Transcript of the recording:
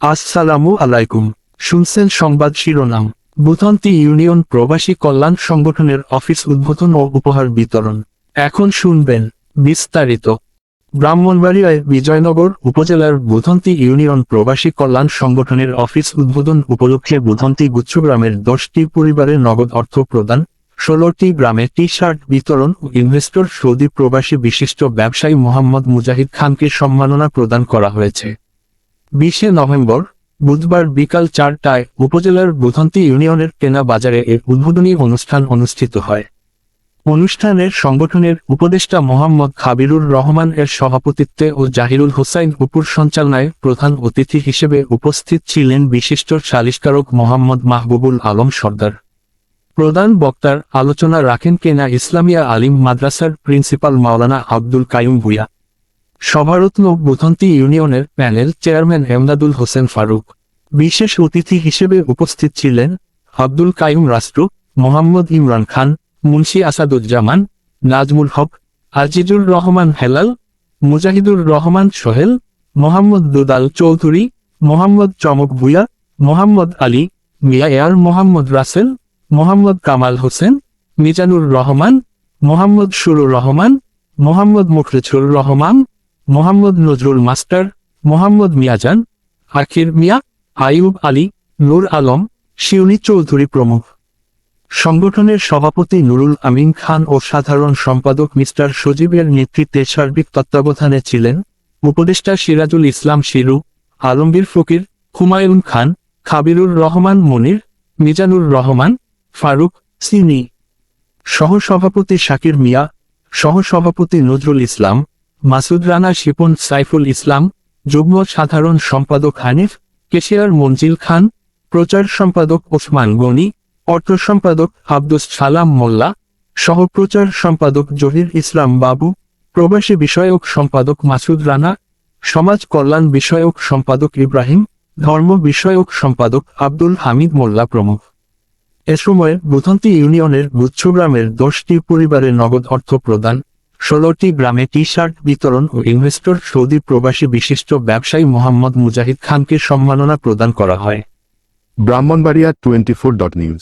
আসসালামু আলাইকুম। শুনছেন সংবাদ শিরোনাম। বুথন্তি ইউনিয়ন প্রবাসী কল্যাণ সংগঠনের অফিস উদ্বোধন ও উপহার বিতরণ। এখন শুনবেন বিস্তারিত। ব্রাহ্মণবাড়িয়ায় বিজয়নগর উপজেলার বুথন্তি ইউনিয়ন প্রবাসী কল্যাণ সংগঠনের অফিস উদ্বোধন উপলক্ষে বুথন্তি গুচ্ছগ্রামের 10টি পরিবারে নগদ অর্থ প্রদান, 16টি গ্রামে টি-শার্ট বিতরণ ও ইনভেস্টর সৌদি প্রবাসী বিশিষ্ট ব্যবসায়ী মোহাম্মদ মুজাহিদ খানকে সম্মাননা প্রদান করা হয়েছে। 20 নভেম্বর বুধবার বিকাল 4টায় উপজেলার বুথন্তি ইউনিয়নের কেনা বাজারে এর উদ্বোধনী অনুষ্ঠান অনুষ্ঠিত হয়। অনুষ্ঠানের সংগঠনের উপদেষ্টা মোহাম্মদ খাবিরুর রহমান এর সভাপতিত্বে ও জাহিরুল হোসাইন অপুর সঞ্চালনায় প্রধান অতিথি হিসেবে উপস্থিত ছিলেন বিশিষ্ট সালিসকারক মোহাম্মদ মাহবুবুল আলম সর্দার। প্রধান বক্তার আলোচনা রাখেন কেনা ইসলামিয়া আলিম মাদ্রাসার প্রিন্সিপাল মাওলানা আব্দুল কাইয়ুম ভূঁইয়া। সভারত্ন বুথন্তি ইউনিয়নের প্যানেল চেয়ারম্যান এমদাদুল হোসেন ফারুক। বিশেষ অতিথি হিসেবে উপস্থিত ছিলেন আব্দুল কাইয়ুম রাষ্ট্র, মোহাম্মদ ইমরান খান, মুন্সি আসাদুজ্জামান, নাজমুল হক, আজিজুর রহমান হেলাল, মুজাহিদুর রহমান সোহেল, মোহাম্মদ দুদাল চৌধুরী, মোহাম্মদ চমক ভূঁইয়া, মোহাম্মদ আলী মিয়া এয়ার, মোহাম্মদ রাসেল, মোহাম্মদ কামাল হোসেন, মিজানুর রহমান, মোহাম্মদ সুরুর রহমান, মোহাম্মদ মুখলেছুর রহমান, মোহাম্মদ নজরুল মাস্টার, মোহাম্মদ মিয়াজান, আকির মিয়া, আইয়ুব আলী, নূর আলম, শিউনি চৌধুরী প্রমুখ। সংগঠনের সভাপতি নুরুল আমিন খান ও সাধারণ সম্পাদক মিস্টার সজীবের নেতৃত্বে সার্বিক তত্ত্বাবধানে ছিলেন উপদেষ্টা সিরাজুল ইসলাম শিরু, আলমগীর ফকির, হুমায়ুন খান, খাবিরুর রহমান মনির, মিজানুর রহমান, ফারুক, সিনি। সহসভাপতি শাকির মিয়া, সহসভাপতি নজরুল ইসলাম, মাসুদ রানা শিপন, সাইফুল ইসলাম, যুগ্ম সাধারণ সম্পাদক হানিফ, কেশিয়ার মঞ্জিল খান, প্রচার সম্পাদক ওসমান গনি, অর্থ সম্পাদক আব্দুস সালাম মোল্লা, সহপ্রচার সম্পাদক জহির ইসলাম বাবু, প্রবাসী বিষয়ক সম্পাদক মাসুদ রানা, সমাজ কল্যাণ বিষয়ক সম্পাদক ইব্রাহিম, ধর্ম বিষয়ক সম্পাদক আব্দুল হামিদ মোল্লা প্রমুখ। এ সময় বুথন্তি ইউনিয়নের গুচ্ছগ্রামের 10টি পরিবারে নগদ অর্থ প্রদান, 16টি গ্রামে টি-শার্ট বিতরণ ও ইনভেস্টর সৌদি প্রবাসী বিশিষ্ট ব্যবসায়ী মোহাম্মদ মুজাহিদ খানকে সম্মাননা প্রদান করা হয়। ব্রাহ্মণবাড়িয়া 24.নিউজ।